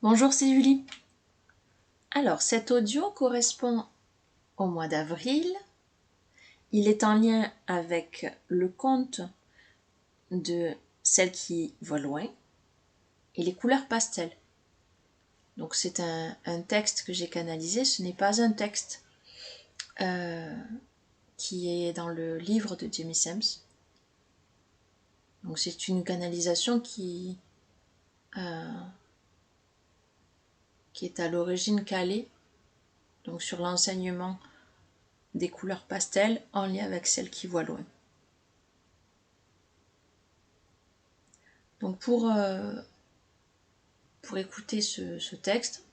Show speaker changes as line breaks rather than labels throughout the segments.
Bonjour, c'est Julie. Alors, cet audio correspond au mois d'avril. Il est en lien avec le conte de Celle qui voit loin et les couleurs pastel. Donc, c'est un texte que j'ai canalisé. Ce n'est pas un texte qui est dans le livre de Jamie Sams. Donc, c'est une canalisation qui est à l'origine calée donc sur l'enseignement des couleurs pastel en lien avec Celle qui voit loin. Donc pour écouter ce texte,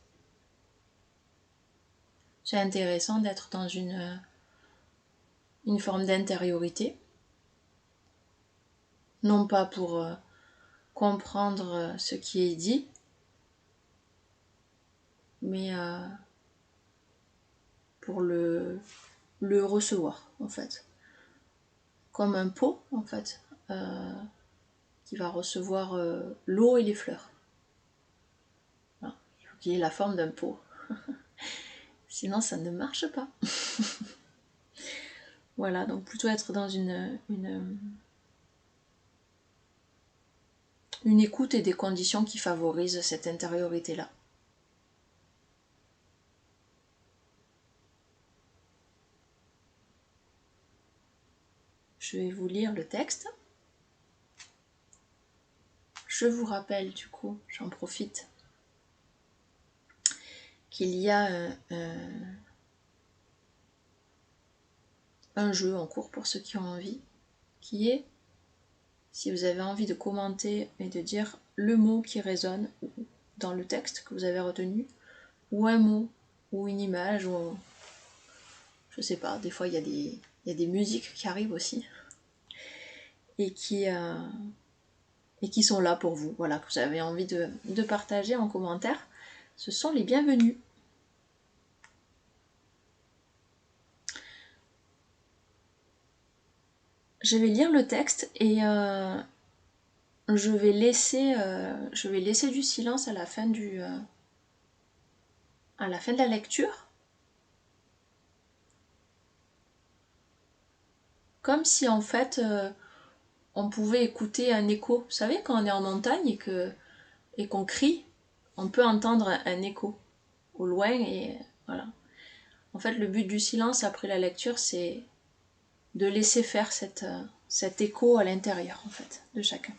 c'est intéressant d'être dans une forme d'intériorité, non pas pour comprendre ce qui est dit, mais pour le recevoir en fait, comme un pot en fait, qui va recevoir l'eau et les fleurs. Voilà. Il faut qu'il ait la forme d'un pot, sinon ça ne marche pas. Voilà, donc plutôt être dans une écoute et des conditions qui favorisent cette intériorité-là. Je vais vous lire le texte. Je vous rappelle du coup, j'en profite, qu'il y a un jeu en cours pour ceux qui ont envie, qui est, si vous avez envie de commenter et de dire le mot qui résonne dans le texte que vous avez retenu, ou un mot, ou une image, ou je sais pas, des fois il y a des musiques qui arrivent aussi, et qui sont là pour vous, voilà, que vous avez envie de partager en commentaire, ce sont les bienvenus. Je vais lire le texte et je vais laisser du silence à la fin de la lecture, comme si en fait on pouvait écouter un écho. Vous savez, quand on est en montagne et qu'on crie, on peut entendre un écho au loin et voilà. En fait, le but du silence après la lecture, c'est de laisser faire cet écho à l'intérieur en fait de chacun.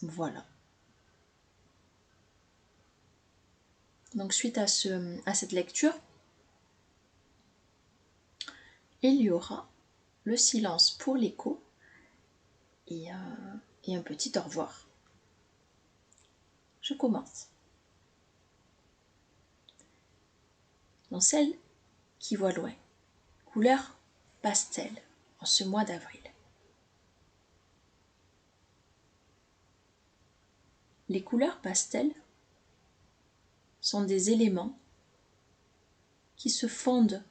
Voilà. Donc suite à cette lecture, il y aura le silence pour l'écho et un petit au revoir. Je commence. Dans Celle qui voit loin, couleur pastel en ce mois d'avril. Les couleurs pastel sont des éléments qui se fondent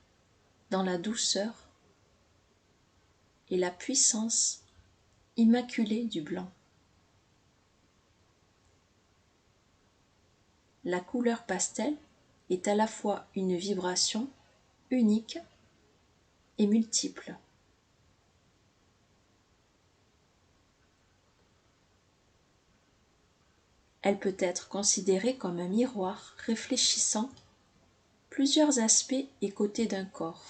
dans la douceur et la puissance immaculée du blanc. La couleur pastel est à la fois une vibration unique et multiple. Elle peut être considérée comme un miroir réfléchissant plusieurs aspects et côtés d'un corps.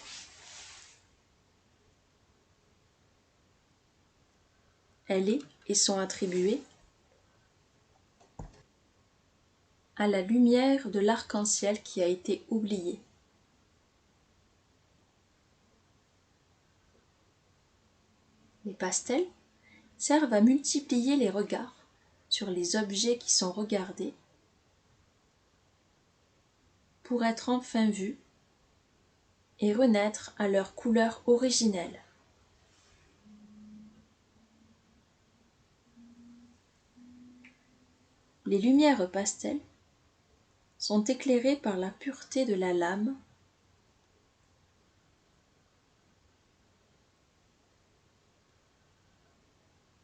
Elle est et sont attribuées à la lumière de l'arc-en-ciel qui a été oubliée. Les pastels servent à multiplier les regards sur les objets qui sont regardés pour être enfin vus et renaître à leur couleur originelle. Les lumières pastel sont éclairées par la pureté de la lame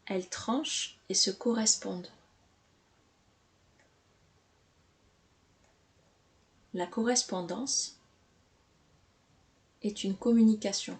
elles tranchent et se correspondent. La correspondance est une communication.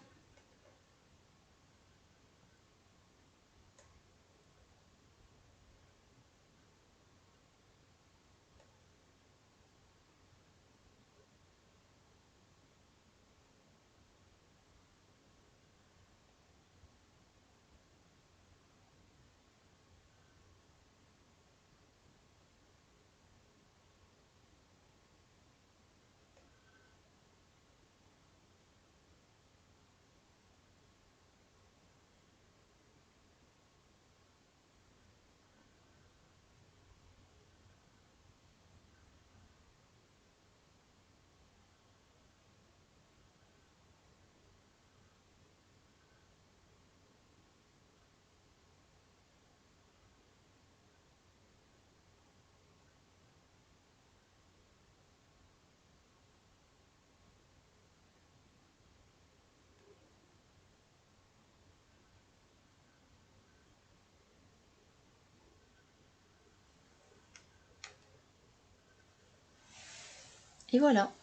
Et voilà,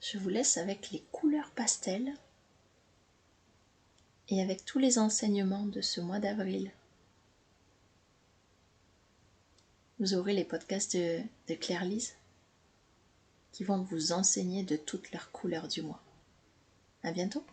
je vous laisse avec les couleurs pastel et avec tous les enseignements de ce mois d'avril. Vous aurez les podcasts de Claire-Lise qui vont vous enseigner de toutes leurs couleurs du mois. À bientôt!